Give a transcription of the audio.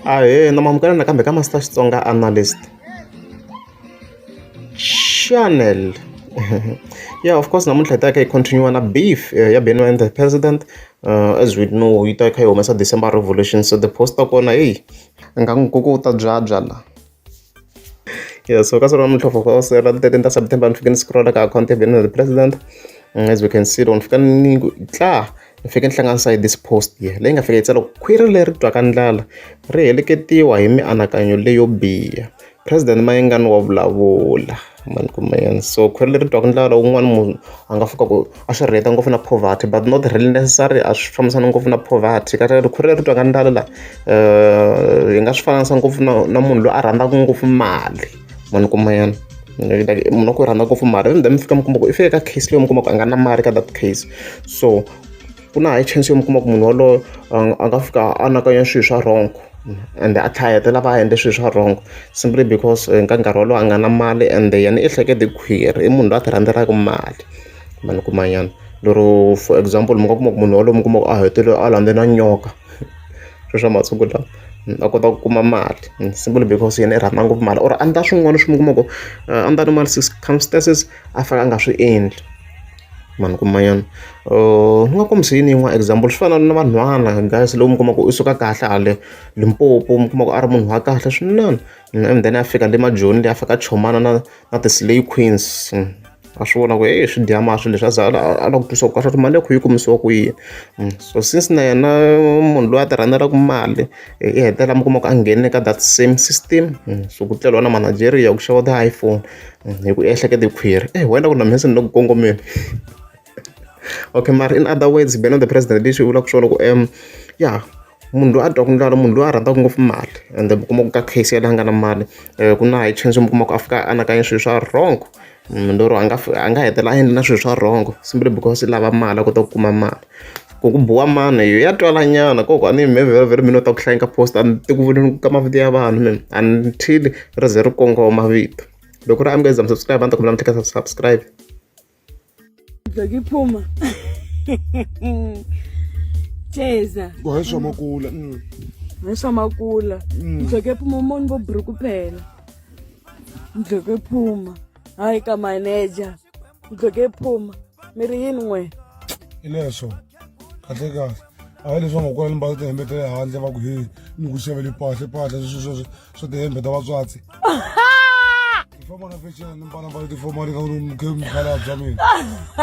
Ahee, namamukela nakambe ka Master Xitsonga analyst channel. Yeah, of course namuntlha hi ta ka hi continue na beef ya Benny and the president. As we know yi ta kha yi humesa December revolution, so the post ta kona nga nkuku u ta byabya la. Yeah, so ka sona namuntlha for us ra 13 ta September ni fike ni scroll ka account ya Benny and the president. As we can see don't fika ni tla fike ni hlanganisa hi this post here leyi nga fika yi tsala khwiri leri twaka ndlala ri heleketiwa hi mianakanyo leyo biha. President Mayengani wa vulavula man so khwiri leri twaka ndlala un'wana munhu a nga fika ku a swi rheta ngopfu na poverty but not really necessary a swi fambisana ngopfu na poverty kata khwiri leri twaka ndlala la hi nga swi fananisa ngopfu na munhu loyi a rhandzaka ngopfu mali man kumayana munhu ku rhandza ngopfu mali then mi fika mi kuma ku i fike ka case leyi mi kuma ku a nga na mali ka that case, so ku na high chance yo mi kuma ku munhu waloyo a nga fika a anakanya swilo swa wrong and a tlhayetela va endle swilo swa wrong simply because ka nkarhi wolowo a nga na mali and yena i hlekete khwiri i munhu loyi a ti rhandzelaku mali mani kumanyana. Lero for example mi nga kuma ku munhu walowo mi kuma ku a hetele a landze na nyoka swilo swa matshungu lawa a kota ku kuma mali simply because yena i rhandza ngopfu mali or andla swin'wana swi mi kuma ku under normal circumstances a faka a nga swi endli mani kumanyana. Ni nga kombisa yini yin'wana example swi fana na vanhwana guys lowu mi kuma ku i suka kahle hale Limpopo mi kuma ku a ri munhu wa kahle swinene and then a fika le majoni leyi a fika a chomana na ti-slay queens a swi vona ku swi dya ma swilo leswi a lava ku twisa ku kahle mali ya khu yi kumisiwa ku yini. So since na yena munhu loyi a ti rhandzelaku mali i hetelela mi kuma ku a nghene ka that same system, so ku tleriwa na manageria ku xava ti-iPhone hi ku ehlekete khwiri wena ku na mhesi ni le ku kongomeni. Okay, mara in other words Benny the president lexi vula ku swona ku ya munhu loyi a twaku ndlala munhu loyi a rhandzaka ngopfu mali and then mi kuma ku ka case yaleyi a nga na mali ku na high chance mi kuma ku a fika a anakanya swilo swa wrong lero a nga hetelela a endla na swilo swa wrong simply because i lava mali a kota ku kuma mali. Ku boha mani ya twalanyana koko a ni hi vhele mi nota ku hlayeni ka post a ni tiku vuli ka mavito ya vanhu until ri ze ri kongoma vito. Loko ri mi nga subscribe a ni ta kombela mi tleka subscribe. Phuma cheza Goheswa makula Goheswa makula Ndleke phuma moni bo bruku phela Ndleke phuma hayi ka manager Ndleke phuma miri yini n'we ileswo kahle kahle a hi leswi ngokula limba tihembe ta le handle va ku he ni ku xavela mpahla swo tihembe ta vatswatsi tifoma na fashion ni mbala mbala tifoma ni nga mukhalabye bya mina.